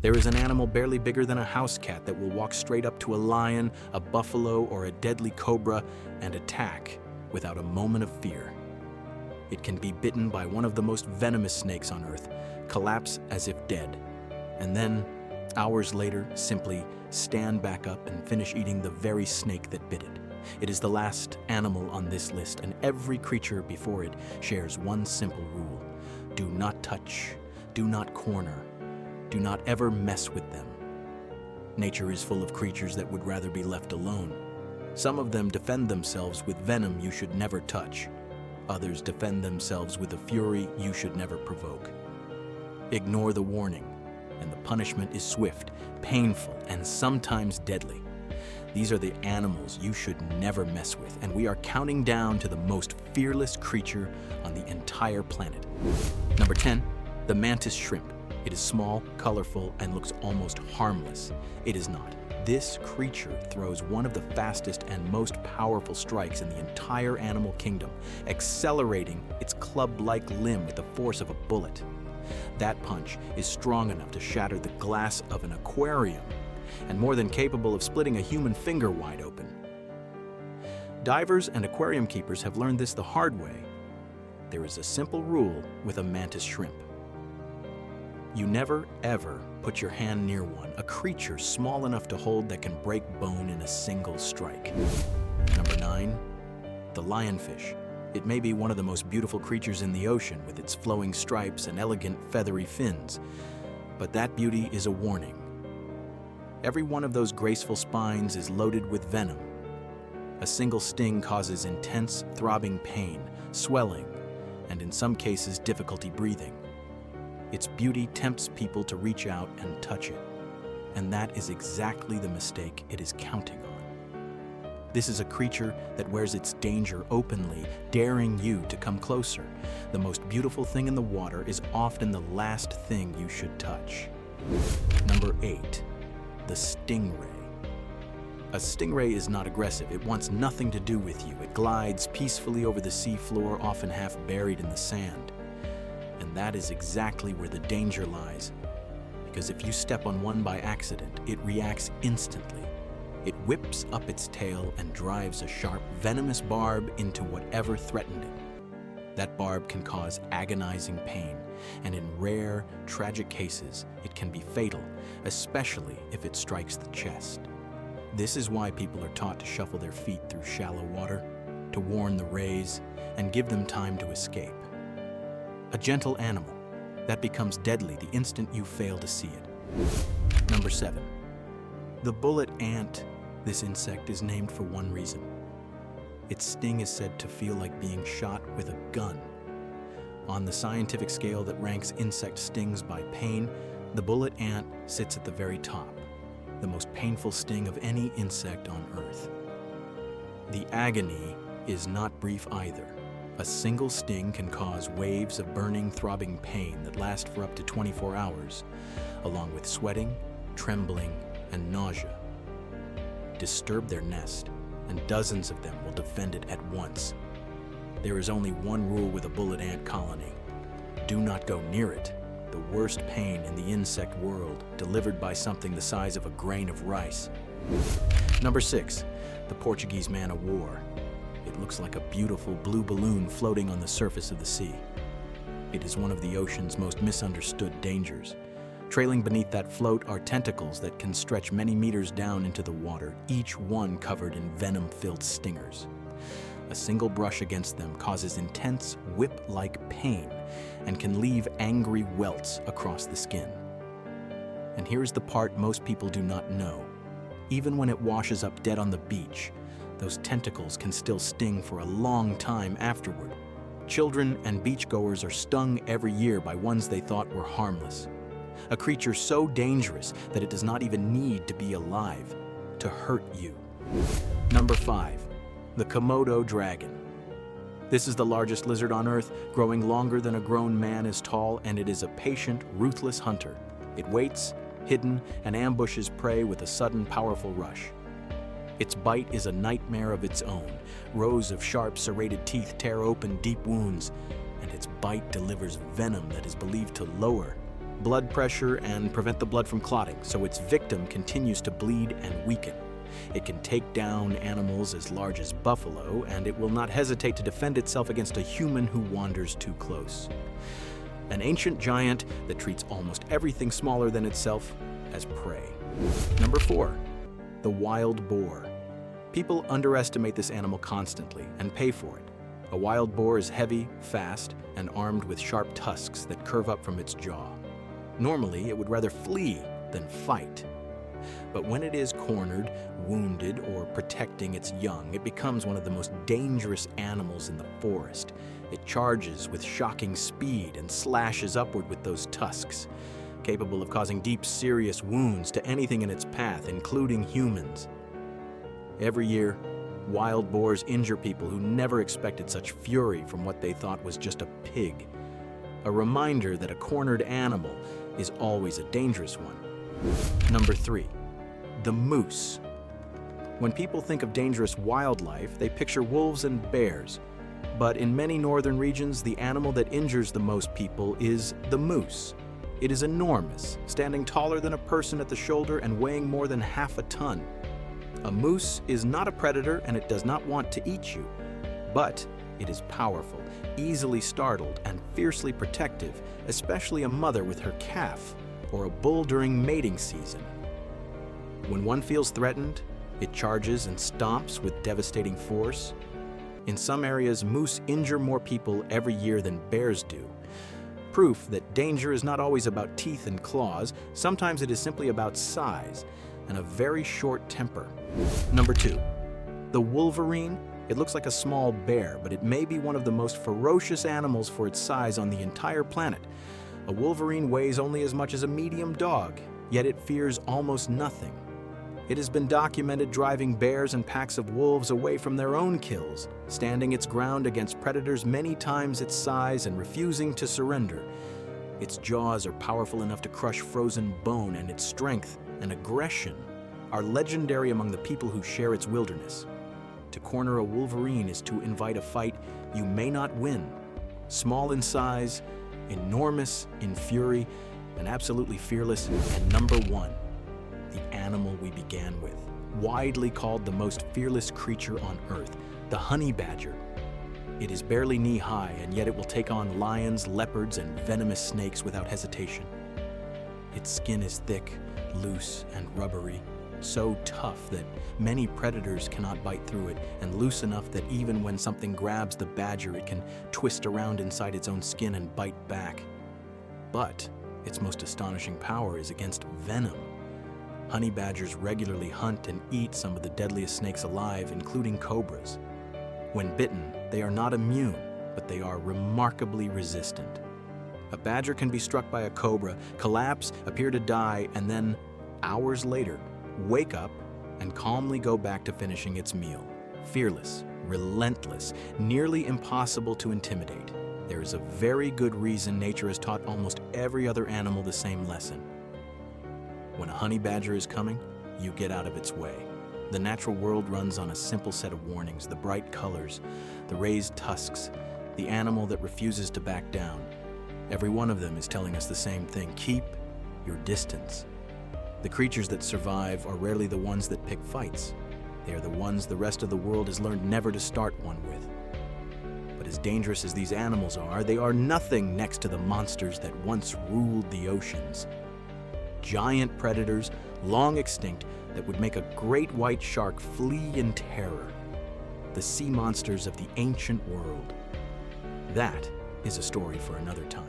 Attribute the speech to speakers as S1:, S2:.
S1: There is an animal barely bigger than a house cat that will walk straight up to a lion, a buffalo, or a deadly cobra and attack without a moment of fear. It can be bitten by one of the most venomous snakes on Earth, collapse as if dead, and then, hours later, simply stand back up and finish eating the very snake that bit it. It is the last animal on this list, and every creature before it shares one simple rule: do not touch, do not corner, do not ever mess with them. Nature is full of creatures that would rather be left alone. Some of them defend themselves with venom you should never touch. Others defend themselves with a fury you should never provoke. Ignore the warning, and the punishment is swift, painful, and sometimes deadly. These are the animals you should never mess with, and we are counting down to the most fearless creature on the entire planet. Number 10, the mantis shrimp. It is small, colorful, and looks almost harmless. It is not. This creature throws one of the fastest and most powerful strikes in the entire animal kingdom, accelerating its club-like limb with the force of a bullet. That punch is strong enough to shatter the glass of an aquarium, and more than capable of splitting a human finger wide open. Divers and aquarium keepers have learned this the hard way. There is a simple rule with a mantis shrimp. You never, ever put your hand near one, a creature small enough to hold that can break bone in a single strike. Number 9, the lionfish. It may be one of the most beautiful creatures in the ocean with its flowing stripes and elegant feathery fins, but that beauty is a warning. Every one of those graceful spines is loaded with venom. A single sting causes intense, throbbing pain, swelling, and in some cases difficulty breathing. Its beauty tempts people to reach out and touch it, and that is exactly the mistake it is counting on. This is a creature that wears its danger openly, daring you to come closer. The most beautiful thing in the water is often the last thing you should touch. Number 8, the stingray. A stingray is not aggressive. It wants nothing to do with you. It glides peacefully over the seafloor, often half buried in the sand. And that is exactly where the danger lies, because if you step on one by accident, it reacts instantly. It whips up its tail and drives a sharp, venomous barb into whatever threatened it. That barb can cause agonizing pain, and in rare, tragic cases, it can be fatal, especially if it strikes the chest. This is why people are taught to shuffle their feet through shallow water, to warn the rays, and give them time to escape. A gentle animal that becomes deadly the instant you fail to see it. Number 7, the bullet ant. This insect is named for one reason. Its sting is said to feel like being shot with a gun. On the scientific scale that ranks insect stings by pain, the bullet ant sits at the very top, the most painful sting of any insect on Earth. The agony is not brief either. A single sting can cause waves of burning, throbbing pain that last for up to 24 hours, along with sweating, trembling, and nausea. Disturb their nest, and dozens of them will defend it at once. There is only one rule with a bullet ant colony: do not go near it. The worst pain in the insect world, delivered by something the size of a grain of rice. Number 6, the Portuguese man-o-war. It looks like a beautiful blue balloon floating on the surface of the sea. It is one of the ocean's most misunderstood dangers. Trailing beneath that float are tentacles that can stretch many meters down into the water, each one covered in venom-filled stingers. A single brush against them causes intense, whip-like pain and can leave angry welts across the skin. And here's the part most people do not know. Even when it washes up dead on the beach, those tentacles can still sting for a long time afterward. Children and beachgoers are stung every year by ones they thought were harmless. A creature so dangerous that it does not even need to be alive to hurt you. Number 5, the Komodo dragon. This is the largest lizard on Earth, growing longer than a grown man is tall, and it is a patient, ruthless hunter. It waits, hidden, and ambushes prey with a sudden, powerful rush. Its bite is a nightmare of its own. Rows of sharp, serrated teeth tear open deep wounds, and its bite delivers venom that is believed to lower blood pressure and prevent the blood from clotting, so its victim continues to bleed and weaken. It can take down animals as large as buffalo, and it will not hesitate to defend itself against a human who wanders too close. An ancient giant that treats almost everything smaller than itself as prey. Number 4, the wild boar. People underestimate this animal constantly and pay for it. A wild boar is heavy, fast, and armed with sharp tusks that curve up from its jaw. Normally, it would rather flee than fight. But when it is cornered, wounded, or protecting its young, it becomes one of the most dangerous animals in the forest. It charges with shocking speed and slashes upward with those tusks, capable of causing deep, serious wounds to anything in its path, including humans. Every year, wild boars injure people who never expected such fury from what they thought was just a pig. A reminder that a cornered animal is always a dangerous one. Number 3, the moose. When people think of dangerous wildlife, they picture wolves and bears. But in many northern regions, the animal that injures the most people is the moose. It is enormous, standing taller than a person at the shoulder and weighing more than half a ton. A moose is not a predator and it does not want to eat you, but it is powerful, easily startled, and fiercely protective, especially a mother with her calf or a bull during mating season. When one feels threatened, it charges and stomps with devastating force. In some areas, moose injure more people every year than bears do. Proof that danger is not always about teeth and claws, sometimes it is simply about size and a very short temper. Number 2, the Wolverine. It looks like a small bear, but it may be one of the most ferocious animals for its size on the entire planet. A wolverine weighs only as much as a medium dog, yet it fears almost nothing. It has been documented driving bears and packs of wolves away from their own kills, standing its ground against predators many times its size and refusing to surrender. Its jaws are powerful enough to crush frozen bone, and its strength and aggression are legendary among the people who share its wilderness. To corner a wolverine is to invite a fight you may not win. Small in size, enormous in fury, and absolutely fearless. And number 1, the animal we began with, widely called the most fearless creature on Earth, the honey badger. It is barely knee-high, and yet it will take on lions, leopards, and venomous snakes without hesitation. Its skin is thick, loose, and rubbery, so tough that many predators cannot bite through it, and loose enough that even when something grabs the badger, it can twist around inside its own skin and bite back. But its most astonishing power is against venom. Honey badgers regularly hunt and eat some of the deadliest snakes alive, including cobras. When bitten, they are not immune, but they are remarkably resistant. A badger can be struck by a cobra, collapse, appear to die, and then, hours later, wake up and calmly go back to finishing its meal. Fearless, relentless, nearly impossible to intimidate. There is a very good reason nature has taught almost every other animal the same lesson. When a honey badger is coming, you get out of its way. The natural world runs on a simple set of warnings: the bright colors, the raised tusks, the animal that refuses to back down. Every one of them is telling us the same thing: keep your distance. The creatures that survive are rarely the ones that pick fights. They are the ones the rest of the world has learned never to start one with. But as dangerous as these animals are, they are nothing next to the monsters that once ruled the oceans. Giant predators, long extinct, that would make a great white shark flee in terror. The sea monsters of the ancient world. That is a story for another time.